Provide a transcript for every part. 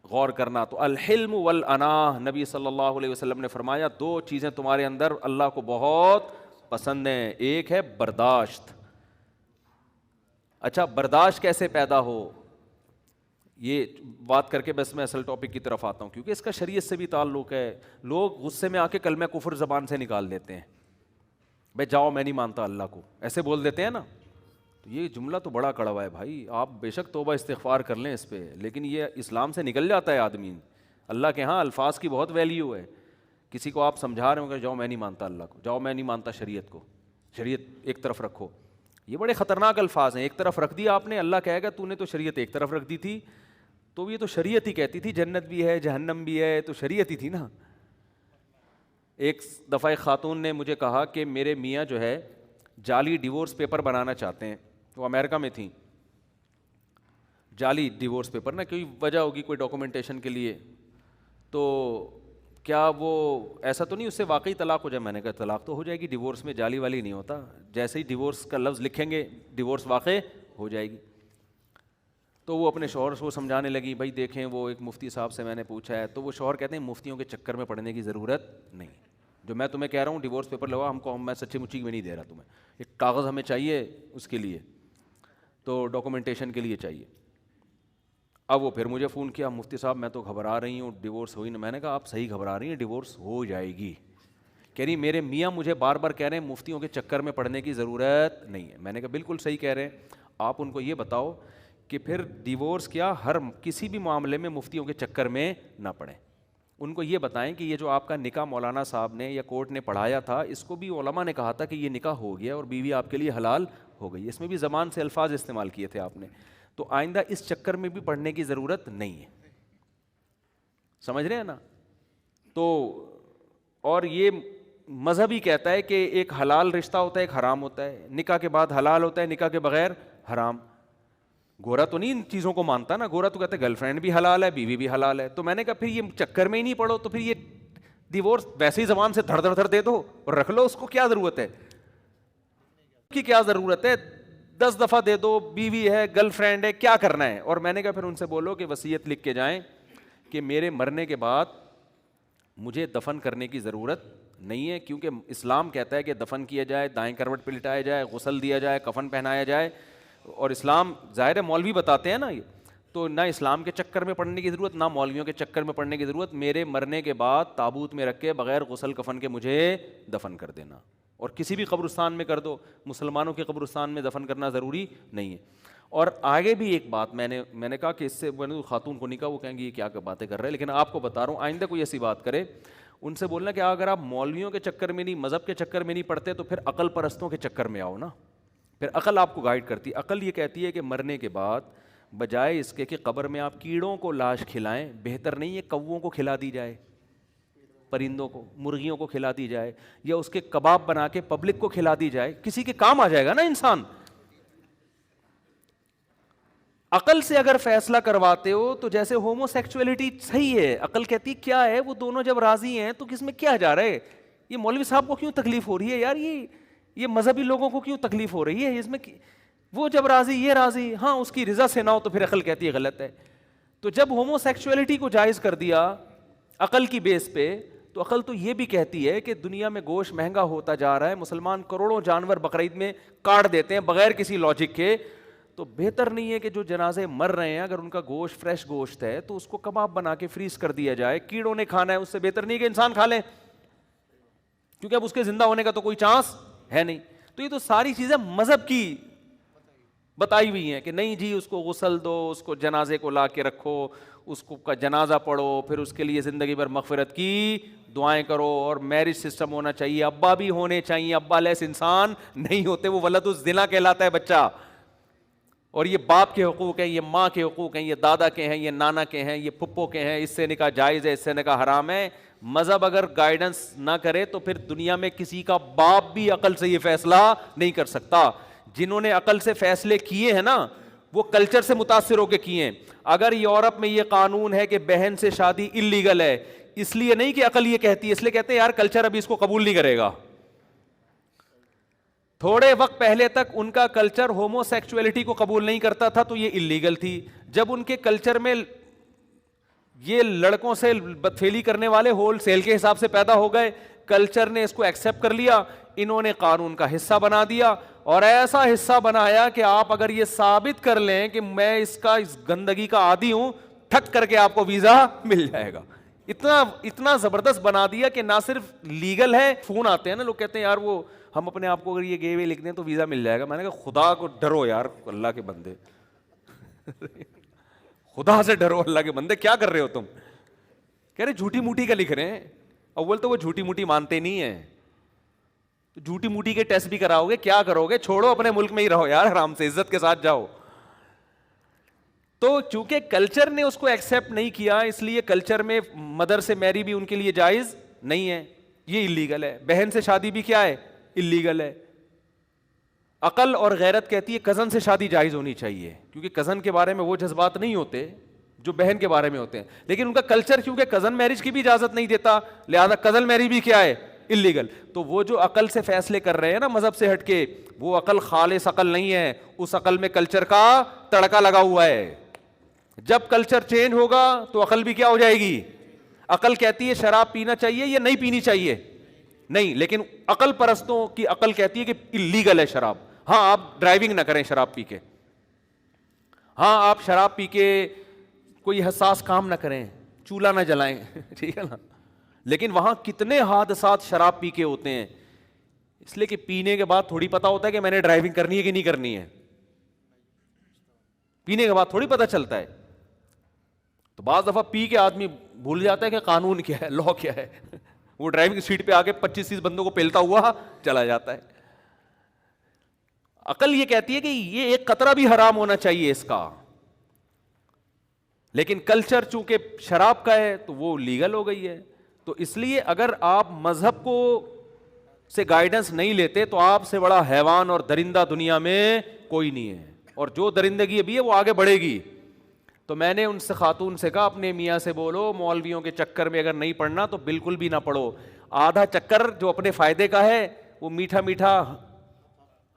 غور کرنا. تو الحلم والاناہ، نبی صلی اللہ علیہ وسلم نے فرمایا دو چیزیں تمہارے اندر اللہ کو بہت پسند ہیں. ایک ہے برداشت. اچھا برداشت کیسے پیدا ہو، یہ بات کر کے بس میں اصل ٹاپک کی طرف آتا ہوں، کیونکہ اس کا شریعت سے بھی تعلق ہے. لوگ غصے میں آ کے کلمہ کفر زبان سے نکال دیتے ہیں، بھائی جاؤ میں نہیں مانتا اللہ کو، ایسے بول دیتے ہیں نا. تو یہ جملہ تو بڑا کڑوا ہے بھائی، آپ بے شک توبہ استغفار کر لیں اس پہ، لیکن یہ اسلام سے نکل جاتا ہے آدمی. اللہ کے ہاں الفاظ کی بہت ویلیو ہے. کسی کو آپ سمجھا رہے ہوں کہ جاؤ میں نہیں مانتا اللہ کو، جاؤ میں نہیں مانتا شریعت کو، شریعت ایک طرف رکھو، یہ بڑے خطرناک الفاظ ہیں. ایک طرف رکھ دیا آپ نے، اللہ کہے گا تو نے تو شریعت ایک طرف رکھ دی تھی. تو یہ تو شریعت ہی کہتی تھی جنت بھی ہے جہنم بھی ہے، تو شریعت ہی تھی نا. ایک دفعہ ایک خاتون نے مجھے کہا کہ میرے میاں جو ہے جعلی ڈیورس پیپر بنانا چاہتے ہیں. وہ امریکہ میں تھیں. جعلی ڈیورس پیپر نا، کوئی وجہ ہوگی کوئی ڈاکومنٹیشن کے لیے. تو کیا وہ ایسا تو نہیں اس سے واقعی طلاق ہو جائے؟ میں نے کہا طلاق تو ہو جائے گی، ڈیورس میں جعلی والی نہیں ہوتا. جیسے ہی ڈیورس کا لفظ لکھیں گے ڈیورس واقع ہو جائے گی. تو وہ اپنے شوہر کو سمجھانے لگی، بھائی دیکھیں وہ ایک مفتی صاحب سے میں نے پوچھا ہے. تو وہ شوہر کہتے ہیں مفتیوں کے چکر میں پڑنے کی ضرورت نہیں. جو میں تمہیں کہہ رہا ہوں ڈیورس پیپر لگا، ہم کو میں سچی مچی میں نہیں دے رہا تمہیں، ایک کاغذ ہمیں چاہیے اس کے لیے، تو ڈاکومنٹیشن کے لیے چاہیے. اب وہ پھر مجھے فون کیا، مفتی صاحب میں تو گھبرا رہی ہوں ڈیورس ہوئی نا. میں نے کہا آپ صحیح گھبرا رہی ہیں، ڈیورس ہو جائے گی. کہہ رہی میرے میاں مجھے بار بار کہہ رہے ہیں مفتیوں کے چکر میں پڑنے کی ضرورت نہیں ہے. میں نے کہا بالکل صحیح کہہ رہے ہیں. آپ ان کو یہ بتاؤ کہ پھر ڈیورس کیا ہر کسی بھی معاملے میں مفتیوں کے چکر میں نہ پڑیں. ان کو یہ بتائیں کہ یہ جو آپ کا نکاح مولانا صاحب نے یا کورٹ نے پڑھایا تھا، اس کو بھی علماء نے کہا تھا کہ یہ نکاح ہو گیا اور بیوی آپ کے لیے حلال ہو گئی. اس میں بھی زبان سے الفاظ استعمال کیے تھے آپ نے. تو آئندہ اس چکر میں بھی پڑھنے کی ضرورت نہیں ہے. سمجھ رہے ہیں نا؟ تو اور یہ مذہب ہی کہتا ہے کہ ایک حلال رشتہ ہوتا ہے ایک حرام ہوتا ہے. نکاح کے بعد حلال ہوتا ہے، نکاح کے بغیر حرام. گورا تو نہیں ان چیزوں کو مانتا نا، گورا تو کہتا ہے گرل فرینڈ بھی حلال ہے بیوی بھی حلال ہے. تو میں نے کہا پھر یہ چکر میں ہی نہیں پڑھو، تو پھر یہ ڈیورس ویسے ہی زبان سے دھڑ دھڑ دھڑ دے دو اور رکھ لو. اس کو کیا ضرورت ہے؟ کی کیا ضرورت ہے؟ 10 دفعہ دے دو، بیوی ہے گرل فرینڈ ہے، کیا کرنا ہے؟ اور میں نے کہا پھر ان سے بولو کہ وصیت لکھ کے جائیں کہ میرے مرنے کے بعد مجھے دفن کرنے کی ضرورت نہیں ہے، کیونکہ اسلام کہتا ہے کہ دفن کیا جائے، دائیں کروٹ پہ لٹایا جائے، غسل دیا جائے، کفن پہنایا جائے. اور اسلام ظاہر ہے مولوی بتاتے ہیں نا یہ، تو نہ اسلام کے چکر میں پڑنے کی ضرورت نہ مولویوں کے چکر میں پڑنے کی ضرورت. میرے مرنے کے بعد تابوت میں رکھ کے بغیر غسل کفن کے مجھے دفن کر دینا، اور کسی بھی قبرستان میں کر دو، مسلمانوں کے قبرستان میں دفن کرنا ضروری نہیں ہے. اور آگے بھی ایک بات میں نے کہا کہ اس سے خاتون کو نہیں کہا، وہ کہیں گے یہ کیا باتیں کر رہے ہیں، لیکن آپ کو بتا رہا ہوں آئندہ کوئی ایسی بات کرے ان سے بولنا کہ اگر آپ مولویوں کے چکر میں نہیں، مذہب کے چکر میں نہیں پڑتے تو پھر عقل پرستوں کے چکر میں آؤ نا. پھر عقل آپ کو گائیڈ کرتی ہے. عقل یہ کہتی ہے کہ مرنے کے بعد بجائے اس کے کہ قبر میں آپ کیڑوں کو لاش کھلائیں، بہتر نہیں ہے کووں کو کھلا دی جائے، پرندوں کو، مرغیوں کو کھلا دی جائے، یا اس کے کباب بنا کے پبلک کو کھلا دی جائے. کسی کے کام آ جائے گا نا انسان. عقل سے اگر فیصلہ کرواتے ہو تو جیسے ہومو سیکچولیٹی صحیح ہے، عقل کہتی کیا ہے وہ دونوں جب راضی ہیں تو کس میں کیا جا رہا ہے؟ یہ مولوی صاحب کو کیوں تکلیف ہو رہی ہے یار؟ یہ مذہبی لوگوں کو کیوں تکلیف ہو رہی ہے اس میں؟ وہ جب راضی یہ راضی، ہاں اس کی رضا سے نہ ہو تو پھر عقل کہتی ہے غلط ہے. تو جب ہومو سیکچولیٹی کو جائز کر دیا عقل کی بیس پہ، تو عقل تو یہ بھی کہتی ہے کہ دنیا میں گوشت مہنگا ہوتا جا رہا ہے، مسلمان کروڑوں جانور بقرعید میں کاٹ دیتے ہیں بغیر کسی لاجک کے، تو بہتر نہیں ہے کہ جو جنازے مر رہے ہیں اگر ان کا گوشت فریش گوشت ہے تو اس کو کباب بنا کے فریز کر دیا جائے. کیڑوں نے کھانا ہے، اس سے بہتر نہیں کہ انسان کھا لیں، کیونکہ اب اس کے زندہ ہونے کا تو کوئی چانس ہے نہیں. تو یہ تو ساری چیزیں مذہب کی بتائی ہوئی ہیں کہ نہیں جی اس کو غسل دو، اس کو جنازے کو لا کے رکھو، اس کو کا جنازہ پڑھو، پھر اس کے لیے زندگی بھر مغفرت کی دعائیں کرو. اور میرج سسٹم ہونا چاہیے، ابا بھی ہونے چاہیے، ابا لیس انسان نہیں ہوتے، وہ ولد الزنا کہلاتا ہے بچہ. اور یہ باپ کے حقوق ہیں، یہ ماں کے حقوق ہیں، یہ دادا کے ہیں، یہ نانا کے ہیں، یہ پھپھو کے ہیں، اس سے نکاح جائز ہے، اس سے نکاح حرام ہے. مذہب اگر گائیڈنس نہ کرے تو پھر دنیا میں کسی کا باپ بھی عقل سے یہ فیصلہ نہیں کر سکتا. جنہوں نے عقل سے فیصلے کیے ہیں نا وہ کلچر سے متاثر ہو کے کیے ہیں. اگر یورپ میں یہ قانون ہے کہ بہن سے شادی اللیگل ہے، اس لیے نہیں کہ عقل یہ کہتی ہے، اس لیے کہتے ہیں یار کلچر ابھی اس کو قبول نہیں کرے گا. تھوڑے وقت پہلے تک ان کا کلچر ہومو سیکچولیٹی کو قبول نہیں کرتا تھا تو یہ انلیگل تھی. جب ان کے کلچر میں یہ لڑکوں سے بدفعلی کرنے والے ہول سیل کے حساب سے پیدا ہو گئے, کلچر نے اس کو ایکسیپٹ کر لیا, انہوں نے قانون کا حصہ بنا دیا, اور ایسا حصہ بنایا کہ آپ اگر یہ ثابت کر لیں کہ میں اس گندگی کا عادی ہوں, ٹھک کر کے آپ کو ویزا مل جائے گا. اتنا زبردست بنا دیا کہ نہ صرف لیگل ہے, فون آتے ہیں نا, لوگ کہتے ہیں یار وہ ہم اپنے آپ کو اگر یہ گے ہوئے لکھ دیں تو ویزا مل جائے گا. میں نے کہا خدا کو ڈرو یار, اللہ کے بندے, خدا سے ڈرو اللہ کے بندے, کیا کر رہے ہو تم؟ کہہ رہے جھوٹی موٹی کا لکھ رہے ہیں. اول تو وہ جھوٹی موٹی مانتے نہیں ہیں, جھوٹی موٹی کے ٹیسٹ بھی کراؤ گے, کیا کرو گے؟ چھوڑو, اپنے ملک میں ہی رہو یار, آرام سے عزت کے ساتھ جاؤ. تو چونکہ کلچر نے اس کو ایکسیپٹ نہیں کیا, اس لیے کلچر میں مدر سے میری بھی ان کے لیے جائز نہیں ہے, یہ اللیگل ہے. بہن سے شادی بھی کیا ہے؟ اللیگل ہے. عقل اور غیرت کہتی ہے کزن سے شادی جائز ہونی چاہیے, کیونکہ کزن کے بارے میں وہ جذبات نہیں ہوتے جو بہن کے بارے میں ہوتے ہیں. لیکن ان کا کلچر کیونکہ کزن میرج کی بھی اجازت نہیں دیتا, لہذا کزن میرج بھی کیا ہے؟ اللیگل. تو وہ جو عقل سے فیصلے کر رہے ہیں نا مذہب سے ہٹ کے, وہ عقل خالص عقل نہیں ہے, اس عقل میں کلچر کا تڑکا لگا ہوا ہے. جب کلچر چینج ہوگا تو عقل بھی کیا ہو جائے گی؟ عقل کہتی ہے شراب پینا چاہیے یا نہیں پینی چاہیے؟ نہیں. لیکن عقل پرستوں کی عقل کہتی ہے کہ اللیگل ہے شراب. ہاں آپ ڈرائیونگ نہ کریں شراب پی کے, ہاں آپ شراب پی کے کوئی حساس کام نہ کریں, چولہا نہ جلائیں, ٹھیک ہے نا. لیکن وہاں کتنے حادثات شراب پی کے ہوتے ہیں, اس لیے کہ پینے کے بعد تھوڑی پتا ہوتا ہے کہ میں نے ڈرائیونگ کرنی ہے کہ نہیں کرنی ہے. پینے کے بعد تھوڑی پتا چلتا ہے. تو بعض دفعہ پی کے آدمی بھول جاتا ہے کہ قانون کیا ہے, لا کیا ہے. وہ ڈرائیونگ سیٹ پہ آگے 25-30 بندوں کو پیلتا ہوا چلا جاتا ہے. عقل یہ کہتی ہے کہ یہ ایک قطرہ بھی حرام ہونا چاہیے اس کا, لیکن کلچر چونکہ شراب کا ہے تو وہ لیگل ہو گئی ہے. تو اس لیے اگر آپ مذہب کو سے گائیڈنس نہیں لیتے تو آپ سے بڑا حیوان اور درندہ دنیا میں کوئی نہیں ہے, اور جو درندگی ابھی ہے وہ آگے بڑھے گی. تو میں نے ان سے خاتون سے کہا اپنے میاں سے بولو مولویوں کے چکر میں اگر نہیں پڑھنا تو بالکل بھی نہ پڑھو. آدھا چکر جو اپنے فائدے کا ہے وہ میٹھا میٹھا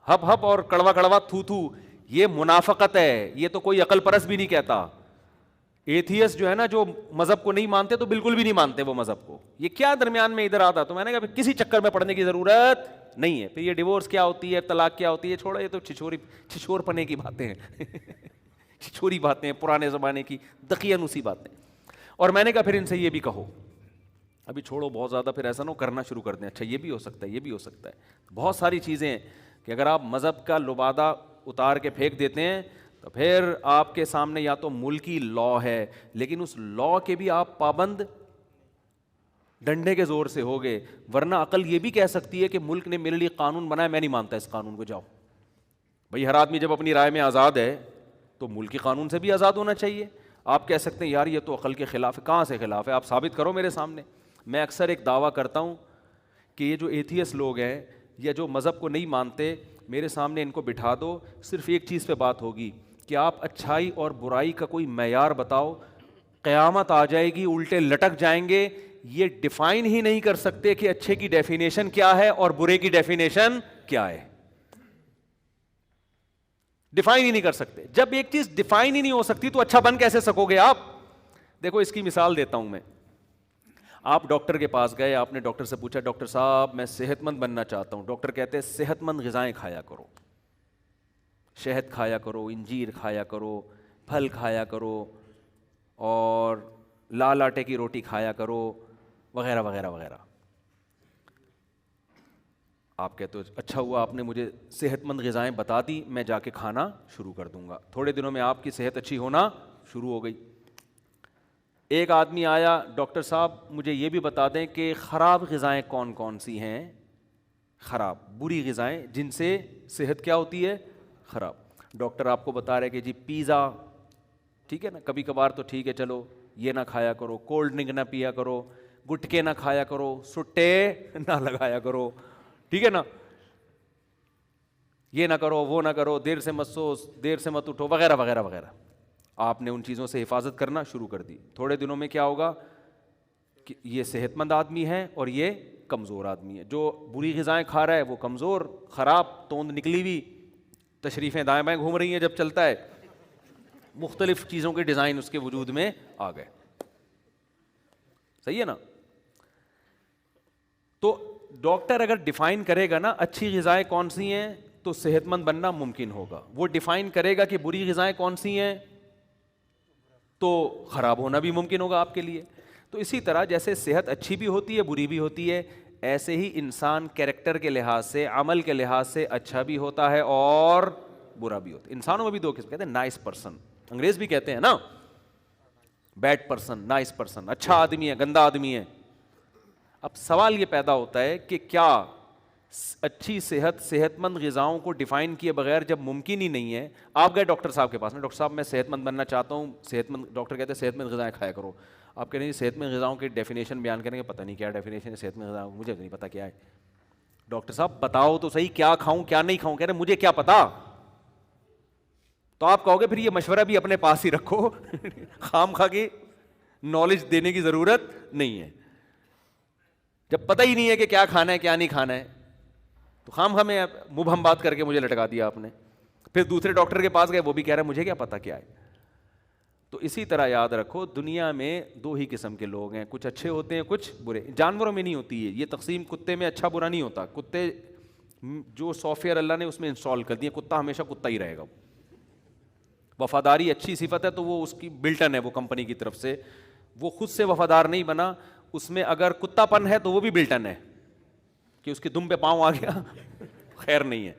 ہپ ہپ اور کڑوا کڑوا تھو تھو, یہ منافقت ہے, یہ تو کوئی عقل پرست بھی نہیں کہتا. ایتھیس جو ہے نا, جو مذہب کو نہیں مانتے تو بالکل بھی نہیں مانتے وہ مذہب کو, یہ کیا درمیان میں ادھر آتا. تو میں نے کہا کسی چکر میں پڑھنے کی ضرورت نہیں ہے. پھر یہ ڈیورس کیا ہوتی ہے, طلاق کیا ہوتی ہے, چھوڑو, یہ تو چھچور پنے کی باتیں ہیں, چھچوری باتیں, پرانے زمانے کی دقیانوسی باتیں. اور میں نے کہا پھر ان سے یہ بھی کہو, ابھی چھوڑو بہت زیادہ, پھر ایسا نہ کرنا شروع کر دیں. اچھا یہ بھی ہو سکتا ہے, یہ بھی ہو سکتا ہے, بہت ساری چیزیں ہیں کہ اگر آپ مذہب کا لبادہ اتار کے پھینک دیتے ہیں تو پھر آپ کے سامنے یا تو ملکی لا ہے, لیکن اس لا کے بھی آپ پابند ڈنڈے کے زور سے ہوگے. ورنہ عقل یہ بھی کہہ سکتی ہے کہ ملک نے میرے لیے قانون بنایا, میں نہیں مانتا اس قانون کو, جاؤ بھائی. ہر آدمی جب اپنی رائے میں آزاد ہے تو ملکی قانون سے بھی آزاد ہونا چاہیے. آپ کہہ سکتے ہیں یار یہ تو عقل کے خلاف ہے, کہاں سے خلاف ہے, آپ ثابت کرو میرے سامنے. میں اکثر ایک دعویٰ کرتا ہوں کہ یہ جو ایتھیس لوگ ہیں یا جو مذہب کو نہیں مانتے, میرے سامنے ان کو بٹھا دو, صرف ایک چیز پہ بات ہوگی کہ آپ اچھائی اور برائی کا کوئی معیار بتاؤ, قیامت آ جائے گی الٹے لٹک جائیں گے. یہ ڈیفائن ہی نہیں کر سکتے کہ اچھے کی ڈیفینیشن کیا ہے اور برے کی ڈیفینیشن کیا ہے, ڈیفائن ہی نہیں کر سکتے. جب ایک چیز ڈیفائن ہی نہیں ہو سکتی تو اچھا بن کیسے سکو گے آپ؟ دیکھو اس کی مثال دیتا ہوں میں. آپ ڈاکٹر کے پاس گئے, آپ نے ڈاکٹر سے پوچھا ڈاکٹر صاحب میں صحت مند بننا چاہتا ہوں. ڈاکٹر کہتے ہیں صحت مند غذائیں کھایا کرو, شہد کھایا کرو, انجیر کھایا کرو, پھل کھایا کرو, اور لال آٹے کی روٹی کھایا کرو, وغیرہ وغیرہ وغیرہ. آپ کہتے ہو اچھا ہوا آپ نے مجھے صحت مند غذائیں بتا دی, میں جا کے کھانا شروع کر دوں گا. تھوڑے دنوں میں آپ کی صحت اچھی ہونا شروع ہو گئی. ایک آدمی آیا, ڈاکٹر صاحب مجھے یہ بھی بتا دیں کہ خراب غذائیں کون کون سی ہیں, خراب بری غذائیں جن سے صحت کیا ہوتی ہے, خراب. ڈاکٹر آپ کو بتا رہے کہ جی پیزا ٹھیک ہے نا, کبھی کبھار تو ٹھیک ہے چلو یہ نہ کھایا کرو, کولڈ ڈرنک نہ پیا کرو, گٹکے نہ کھایا کرو, سٹے نہ لگایا کرو, ٹھیک ہے نا, یہ نہ کرو وہ نہ کرو, دیر سے مت سو, دیر سے مت اٹھو, وغیرہ وغیرہ وغیرہ. آپ نے ان چیزوں سے حفاظت کرنا شروع کر دی. تھوڑے دنوں میں کیا ہوگا کہ یہ صحت مند آدمی ہے اور یہ کمزور آدمی ہے. جو بری غذائیں کھا رہا ہے وہ کمزور, خراب, توند نکلی ہوئی, تشریفیں دائیں بائیں گھوم رہی ہیں جب چلتا ہے, مختلف چیزوں کے ڈیزائن اس کے وجود میں آ گئے. صحیح ہے نا؟ تو ڈاکٹر اگر ڈیفائن کرے گا نا اچھی غذائیں کون سی ہیں تو صحت مند بننا ممکن ہوگا. وہ ڈیفائن کرے گا کہ بری غذائیں کون سی ہیں تو خراب ہونا بھی ممکن ہوگا آپ کے لیے. تو اسی طرح جیسے صحت اچھی بھی ہوتی ہے بری بھی ہوتی ہے, ایسے ہی انسان کیریکٹر کے لحاظ سے, عمل کے لحاظ سے اچھا بھی ہوتا ہے اور برا بھی ہوتا ہے. انسانوں میں بھی دو قسم کہتے ہیں, نائس پرسن, انگریز بھی کہتے ہیں نا, بیڈ پرسن, نائس پرسن, اچھا آدمی ہے گندا آدمی ہے. اب سوال یہ پیدا ہوتا ہے کہ کیا اچھی صحت مند غذاؤں کو ڈیفائن کیے بغیر جب ممکن ہی نہیں ہے, آپ گئے ڈاکٹر صاحب کے پاس میں, ڈاکٹر صاحب میں صحت مند بننا چاہتا ہوں, صحت مند, ڈاکٹر کہتے ہیں صحت مند غذائیں کھایا کرو. آپ کہہ رہے ہیں صحت مند غذاؤں کی ڈیفینیشن بیان کریں گے, پتہ نہیں کیا ڈیفینیشن ہے صحت مند غذاؤں, مجھے نہیں پتا کیا ہے. ڈاکٹر صاحب بتاؤ تو صحیح کیا کھاؤں کیا نہیں کھاؤں. کہہ رہے مجھے کیا پتا. تو آپ کہو گے پھر یہ مشورہ بھی اپنے پاس ہی رکھو, خام خواہ کی نالج دینے کی ضرورت نہیں ہے. جب پتہ ہی نہیں ہے کہ کیا کھانا ہے کیا نہیں کھانا ہے تو خام خواہ میں مبہم بات کر کے مجھے لٹکا دیا آپ نے. پھر دوسرے ڈاکٹر کے پاس گئے, وہ بھی کہہ رہا ہے مجھے کیا پتا کیا ہے. تو اسی طرح یاد رکھو دنیا میں دو ہی قسم کے لوگ ہیں, کچھ اچھے ہوتے ہیں کچھ برے. جانوروں میں نہیں ہوتی ہے یہ تقسیم, کتے میں اچھا برا نہیں ہوتا. کتے جو سافٹ ویئر اللہ نے اس میں انسٹال کر دیا, کتا ہمیشہ کتا ہی رہے گا. وفاداری اچھی صفت ہے تو وہ اس کی بلٹن ہے, وہ کمپنی کی طرف سے, وہ خود سے وفادار نہیں بنا. اس میں اگر کتا پن ہے تو وہ بھی بلٹن ہے کہ اس کے دم پہ پاؤں آ گیا, خیر نہیں ہے.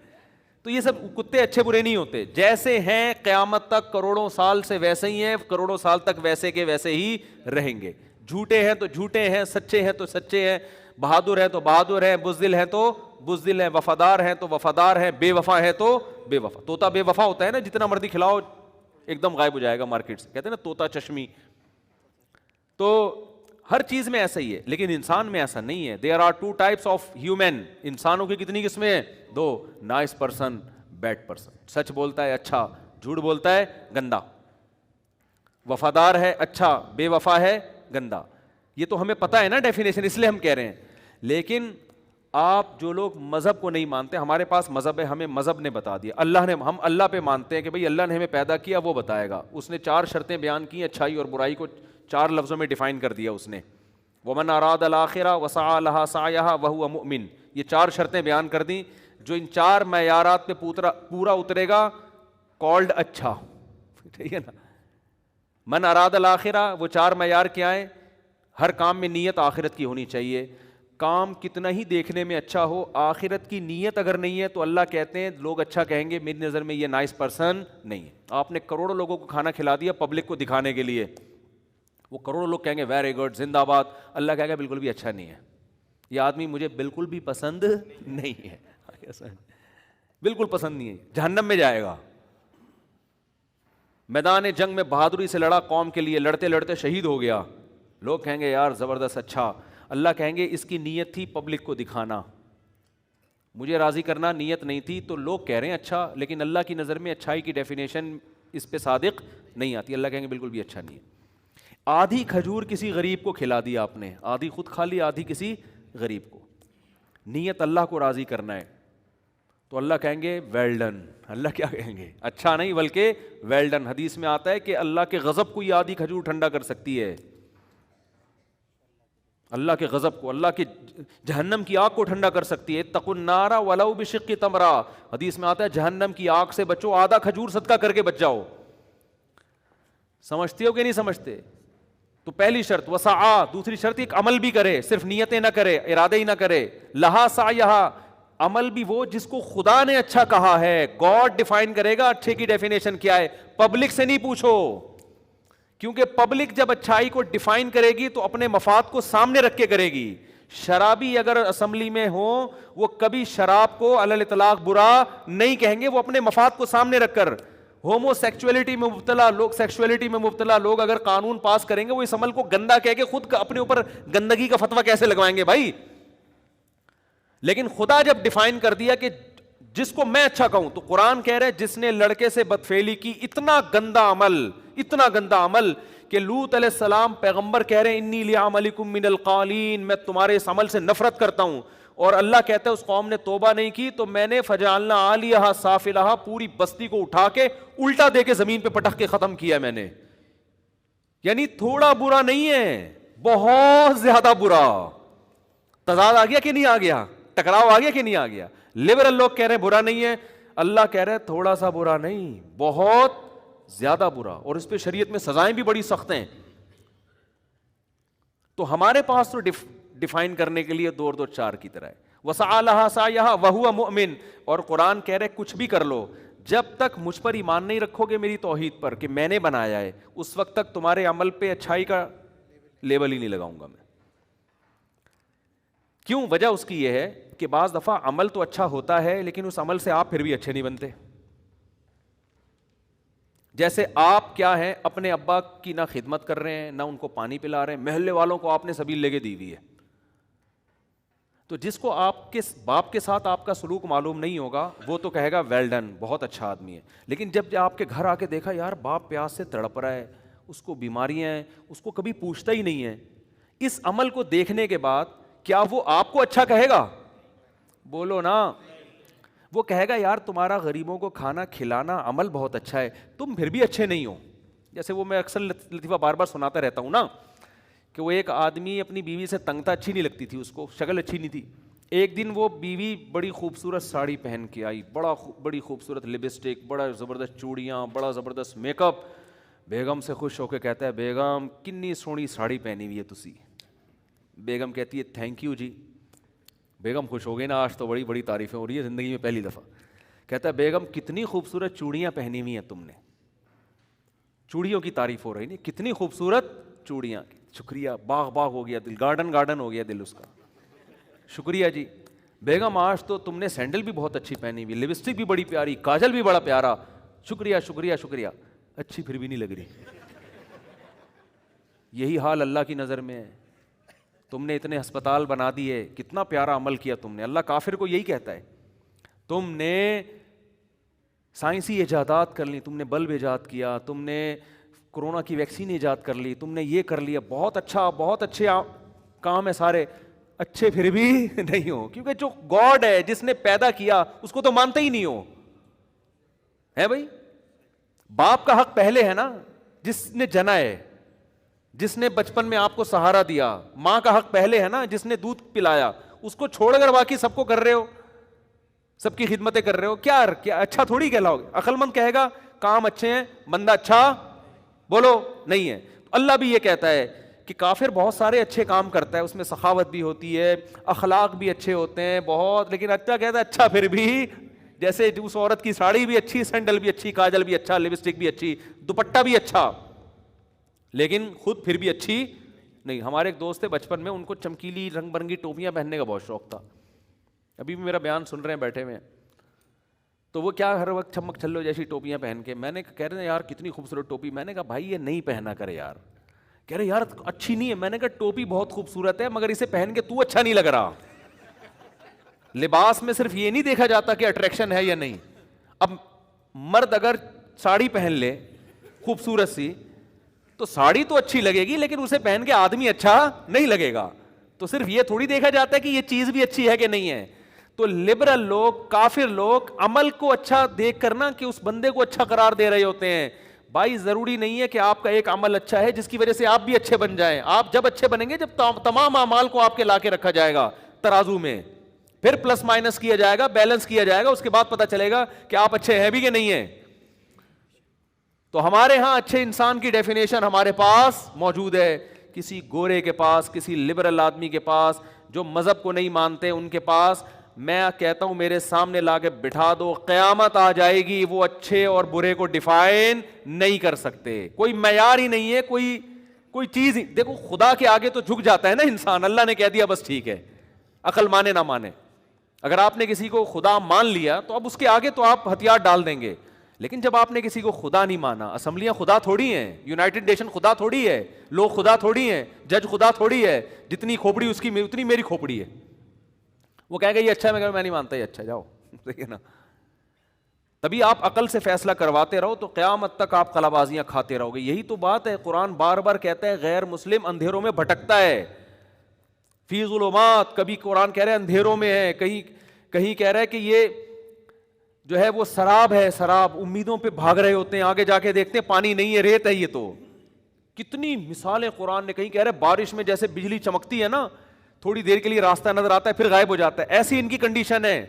تو یہ سب کتے اچھے برے نہیں ہوتے, جیسے ہیں قیامت تک کروڑوں سال سے ویسے ہی ہیں, کروڑوں سال تک ویسے کے ویسے ہی رہیں گے. جھوٹے ہیں تو جھوٹے ہیں, سچے ہیں تو سچے ہیں, بہادر ہیں تو بہادر ہیں, بزدل ہیں تو بزدل ہیں, وفادار ہیں تو وفادار ہیں, بے وفا ہیں تو بے وفا. طوطا بے وفا ہوتا ہے نا, جتنا مرضی کھلاؤ ایک دم غائب ہو جائے گا مارکیٹ سے, کہتے ہیں نا طوطا چشمی. تو ہر چیز میں ایسا ہی ہے, لیکن انسان میں ایسا نہیں ہے. There are two types of human. انسانوں کی کتنی قسمیں ہیں؟ دو, نائس پرسن, بیڈ پرسن. سچ بولتا ہے اچھا, جھوٹ بولتا ہے گندا. وفادار ہے اچھا, بے وفا ہے گندا. یہ تو ہمیں پتہ ہے نا ڈیفینیشن, اس لیے ہم کہہ رہے ہیں. لیکن آپ جو لوگ مذہب کو نہیں مانتے, ہمارے پاس مذہب ہے, ہمیں مذہب نے بتا دیا. اللہ نے, ہم اللہ پہ مانتے ہیں کہ بھئی اللہ نے ہمیں پیدا کیا, وہ بتائے گا. اس نے 4 شرطیں بیان کی, اچھائی اور برائی کو 4 لفظوں میں ڈیفائن کر دیا اس نے. وَمَنْ أَرَادَ الْآخِرَةَ وَسَعَى لَهَا سَعْيَهَا وَهُوَ مُؤْمِنٌ. یہ 4 شرطیں بیان کر دیں, جو ان 4 معیارات پہ پورا اترے گا کالڈ اچھا. ٹھیک ہے نا؟ من اراد الآخرہ, وہ 4 معیار کیا ہیں؟ ہر کام میں نیت آخرت کی ہونی چاہیے. کام کتنا ہی دیکھنے میں اچھا ہو, آخرت کی نیت اگر نہیں ہے تو اللہ کہتے ہیں لوگ اچھا کہیں گے میری نظر میں یہ نائس پرسن نہیں ہے. آپ نے کروڑوں لوگوں کو کھانا کھلا دیا پبلک کو دکھانے کے لیے, وہ کروڑوں لوگ کہیں گے ویری گڈ زندہ باد. اللہ کہے گا بالکل بھی اچھا نہیں ہے, یہ آدمی مجھے بالکل بھی پسند نہیں ہے, بالکل پسند نہیں ہے, جہنم میں جائے گا. میدان جنگ میں بہادری سے لڑا قوم کے لیے, لڑتے لڑتے شہید ہو گیا, لوگ کہیں گے یار زبردست اچھا. اللہ کہیں گے اس کی نیت تھی پبلک کو دکھانا, مجھے راضی کرنا نیت نہیں تھی. تو لوگ کہہ رہے ہیں اچھا, لیکن اللہ کی نظر میں اچھائی کی ڈیفینیشن اس پہ صادق نہیں آتی. اللہ کہیں گے بالکل بھی اچھا نہیں ہے. آدھی کھجور کسی غریب کو کھلا دی آپ نے, آدھی خود کھا لی آدھی کسی غریب کو, نیت اللہ کو راضی کرنا ہے, تو اللہ کہیں گے ویل ڈن. اللہ کیا کہیں گے؟ اچھا نہیں بلکہ ویل ڈن. حدیث میں آتا ہے کہ اللہ کے غضب کو یہ آدھی کھجور ٹھنڈا کر سکتی ہے, اللہ کے غضب کو, اللہ کے جہنم کی آگ کو ٹھنڈا کر سکتی ہے. اتقوا النار ولو بشق تمرہ, حدیث میں آتا ہے جہنم کی آگ سے بچو, آدھا کھجور صدقہ کر کے بچ جاؤ. سمجھتے ہو کہ نہیں سمجھتے؟ تو پہلی شرط وسعا, دوسری شرط ایک عمل بھی کرے, صرف نیتیں نہ کرے, ارادے ہی نہ کرے. لہا سعیہا, عمل بھی وہ جس کو خدا نے اچھا کہا ہے, گاڈ ڈیفائن کرے گا اچھے کی ڈیفینیشن کیا ہے, پبلک سے نہیں پوچھو. کیونکہ پبلک جب اچھائی کو ڈیفائن کرے گی تو اپنے مفاد کو سامنے رکھ کے کرے گی. شرابی اگر اسمبلی میں ہو وہ کبھی شراب کو علی الاطلاق برا نہیں کہیں گے, وہ اپنے مفاد کو سامنے رکھ کر. ہومو سیکچولیٹی میں مبتلا لوگ, سیکچولیٹی میں مبتلا لوگ اگر قانون پاس کریں گے وہ اس عمل کو گندا کہہ کے خود اپنے اوپر گندگی کا فتویٰ کیسے لگوائیں گے بھائی. لیکن خدا جب ڈیفائن کر دیا کہ جس کو میں اچھا کہوں, تو قرآن کہہ رہے جس نے لڑکے سے بدفعلی کی, اتنا گندا عمل کہ لوط علیہ السلام پیغمبر کہہ رہے ہیں انی لعملکم من القالین، میں تمہارے اس عمل سے نفرت کرتا ہوں، اور اللہ کہتا ہے اس قوم نے توبہ نہیں کی تو میں نے فجعلنا عالیہا سافلہا، پوری بستی کو اٹھا کے الٹا دے کے زمین پہ پٹک کے ختم کیا میں نے. یعنی تھوڑا برا نہیں ہے، بہت زیادہ برا. تضاد آ گیا کہ نہیں آ گیا؟ ٹکراؤ آ گیا کہ نہیں آ گیا؟ لبرل لوگ کہہ رہے ہیں برا نہیں ہے، اللہ کہہ رہے ہیں تھوڑا سا برا نہیں، بہت زیادہ برا، اور اس پہ شریعت میں سزائیں بھی بڑی سخت ہیں. تو ہمارے پاس تو ڈیفائن کرنے کے لیے 2 اور 2 4 کی طرح ہے. وسعى لها سعيها وهو مؤمن، اور قرآن کہہ رہے کچھ بھی کر لو، جب تک مجھ پر ایمان نہیں رکھو گے میری توحید پر کہ میں نے بنایا ہے، اس وقت تک تمہارے عمل پہ اچھائی کا لیبل ہی نہیں لگاؤں گا میں. کیوں؟ وجہ اس کی یہ ہے کہ بعض دفعہ عمل تو اچھا ہوتا ہے لیکن اس عمل سے آپ پھر بھی اچھے نہیں بنتے. جیسے آپ کیا ہیں، اپنے ابا کی نہ خدمت کر رہے ہیں، نہ ان کو پانی پلا رہے ہیں، محلے والوں کو آپ نے سبیل لے کے دی ہوئی ہے. تو جس کو آپ کے باپ کے ساتھ آپ کا سلوک معلوم نہیں ہوگا وہ تو کہے گا ویل ڈن، بہت اچھا آدمی ہے. لیکن جب آپ کے گھر آ کے دیکھا یار باپ پیاس سے تڑپ رہا ہے، اس کو بیماریاں ہیں، اس کو کبھی پوچھتا ہی نہیں ہے، اس عمل کو دیکھنے کے بعد کیا وہ آپ کو اچھا کہے گا؟ بولو نا. وہ کہے گا یار تمہارا غریبوں کو کھانا کھلانا عمل بہت اچھا ہے، تم پھر بھی اچھے نہیں ہو. جیسے وہ میں اکثر لطیفہ بار بار سناتا رہتا ہوں نا، کہ وہ ایک آدمی اپنی بیوی سے تنگ تھا، اچھی نہیں لگتی تھی اس کو، شکل اچھی نہیں تھی. ایک دن وہ بیوی بڑی خوبصورت ساڑی پہن کے آئی، بڑی خوبصورت لپسٹک، بڑا زبردست چوڑیاں، بڑا زبردست میک اپ. بیگم سے خوش ہو کے کہتا ہے بیگم کنی سونی ساڑی پہنی ہوئی ہے تسی. بیگم کہتی ہے تھینک یو جی. بیگم خوش ہو گئی نا، آج تو بڑی بڑی تعریفیں ہو رہی ہے زندگی میں پہلی دفعہ. کہتا ہے بیگم کتنی خوبصورت چوڑیاں پہنی ہوئی ہیں تم نے. چوڑیوں کی تعریف ہو رہی نہیں، کتنی خوبصورت چوڑیاں. شکریہ، باغ باغ ہو گیا دل، گارڈن گارڈن ہو گیا دل اس کا. شکریہ جی. بیگم آج تو تم نے سینڈل بھی بہت اچھی پہنی ہوئی، لپسٹک بھی بڑی پیاری، کاجل بھی بڑا پیارا. شکریہ شکریہ شکریہ. اچھی پھر بھی نہیں لگ رہی. یہی حال اللہ کی نظر میں ہے. تم نے اتنے ہسپتال بنا دیے، کتنا پیارا عمل کیا تم نے. اللہ کافر کو یہی کہتا ہے تم نے سائنسی ایجادات کر لی، تم نے بلب ایجاد کیا، تم نے کورونا کی ویکسین ایجاد کر لی، تم نے یہ کر لیا، بہت اچھا، بہت اچھے کام ہے سارے، اچھے پھر بھی نہیں ہو. کیونکہ جو گاڈ ہے جس نے پیدا کیا اس کو تو مانتے ہی نہیں ہو. ہے بھائی، باپ کا حق پہلے ہے نا، جس نے جنا ہے، جس نے بچپن میں آپ کو سہارا دیا. ماں کا حق پہلے ہے نا، جس نے دودھ پلایا. اس کو چھوڑ کر باقی سب کو کر رہے ہو، سب کی خدمتیں کر رہے ہو، کیا اچھا تھوڑی کہلاؤ گے. عقل مند کہے گا کام اچھے ہیں، بندہ اچھا بولو نہیں ہے. اللہ بھی یہ کہتا ہے کہ کافر بہت سارے اچھے کام کرتا ہے، اس میں سخاوت بھی ہوتی ہے، اخلاق بھی اچھے ہوتے ہیں بہت، لیکن اچھا کہتا ہے اچھا پھر بھی، جیسے اس عورت کی ساڑی بھی اچھی، سینڈل بھی اچھی، کاجل بھی اچھا، لپسٹک بھی اچھی، دوپٹہ بھی اچھا، لیکن خود پھر بھی اچھی نہیں. ہمارے ایک دوست تھے بچپن میں، ان کو چمکیلی رنگ برنگی ٹوپیاں پہننے کا بہت شوق تھا. ابھی بھی میرا بیان سن رہے ہیں بیٹھے ہوئے ہیں. تو وہ کیا ہر وقت چمک چھلو جیسی ٹوپیاں پہن کے، میں نے کہہ رہے ہیں یار کتنی خوبصورت ٹوپی. میں نے کہا بھائی یہ نہیں پہنا کرے یار. کہہ رہے یار اچھی نہیں ہے. میں نے کہا ٹوپی بہت خوبصورت ہے مگر اسے پہن کے تو اچھا نہیں لگ رہا. لباس میں صرف یہ نہیں دیکھا جاتا کہ اٹریکشن ہے یا نہیں. اب مرد اگر ساڑی پہن لے خوبصورت سی تو ساڑی تو اچھی لگے گی لیکن اسے پہن کے آدمی اچھا نہیں لگے گا. تو صرف یہ تھوڑی دیکھا جاتا ہے کہ یہ چیز بھی اچھی ہے کہ نہیں ہے. تو لبرل لوگ، کافر لوگ عمل کو اچھا دیکھ کرنا کہ اس بندے کو اچھا قرار دے رہے ہوتے ہیں. بھائی ضروری نہیں ہے کہ آپ کا ایک عمل اچھا ہے جس کی وجہ سے آپ بھی اچھے بن جائیں. آپ جب اچھے بنیں گے جب تمام اعمال کو آپ کے لا کے رکھا جائے گا ترازو میں، پھر پلس مائنس کیا جائے گا، بیلنس کیا جائے گا، اس کے بعد پتہ چلے گا کہ آپ اچھے ہیں بھی کہ نہیں ہیں. تو ہمارے ہاں اچھے انسان کی ڈیفینیشن ہمارے پاس موجود ہے. کسی گورے کے پاس، کسی لبرل آدمی کے پاس، جو مذہب کو نہیں مانتے ان کے پاس، میں کہتا ہوں میرے سامنے لا کے بٹھا دو، قیامت آ جائے گی وہ اچھے اور برے کو ڈیفائن نہیں کر سکتے. کوئی معیار ہی نہیں ہے، کوئی چیز ہی. دیکھو خدا کے آگے تو جھک جاتا ہے نا انسان. اللہ نے کہہ دیا بس ٹھیک ہے، عقل مانے نہ مانے. اگر آپ نے کسی کو خدا مان لیا تو اب اس کے آگے تو آپ ہتھیار ڈال دیں گے. لیکن جب آپ نے کسی کو خدا نہیں مانا، اسمبلیاں خدا تھوڑی ہیں، یونائٹڈ نیشن خدا تھوڑی ہے، لوگ خدا تھوڑی ہیں، جج خدا تھوڑی ہے. جتنی کھوپڑی اس کی اتنی میری کھوپڑی ہے. وہ کہے گا یہ اچھا ہے، میں نہیں مانتا یہ اچھا، جاؤ. ٹھیک ہے نا. تبھی آپ عقل سے فیصلہ کرواتے رہو تو قیامت تک آپ قلابازیاں کھاتے رہو گے. یہی تو بات ہے, قرآن بار بار کہتا ہے غیر مسلم اندھیروں میں بھٹکتا ہے, فی ظلمات, کبھی قرآن کہہ رہا ہے اندھیروں میں ہے, کہیں کہہ رہا ہے کہ یہ جو ہے وہ سراب ہے, سراب, امیدوں پہ بھاگ رہے ہوتے ہیں, آگے جا کے دیکھتے ہیں پانی نہیں ہے, ریت ہے. یہ تو کتنی مثالیں قرآن نے, کہیں کہہ رہے بارش میں جیسے بجلی چمکتی ہے نا, تھوڑی دیر کے لیے راستہ نظر آتا ہے پھر غائب ہو جاتا ہے, ایسی ان کی کنڈیشن ہے.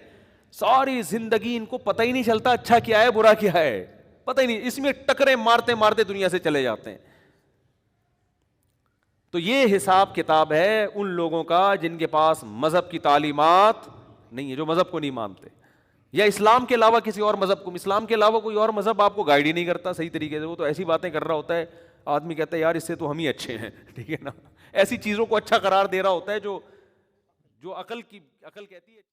ساری زندگی ان کو پتہ ہی نہیں چلتا اچھا کیا ہے برا کیا ہے, پتہ ہی نہیں, اس میں ٹکرے مارتے مارتے دنیا سے چلے جاتے ہیں. تو یہ حساب کتاب ہے ان لوگوں کا جن کے پاس مذہب کی تعلیمات نہیں ہے, جو مذہب کو نہیں مانتے, یا اسلام کے علاوہ کسی اور مذہب کو, اسلام کے علاوہ کوئی اور مذہب آپ کو گائیڈ ہی نہیں کرتا صحیح طریقے سے. وہ تو ایسی باتیں کر رہا ہوتا ہے, آدمی کہتا ہے یار اس سے تو ہم ہی اچھے ہیں, ٹھیک ہے نا, ایسی چیزوں کو اچھا قرار دے رہا ہوتا ہے جو عقل کہتی ہے.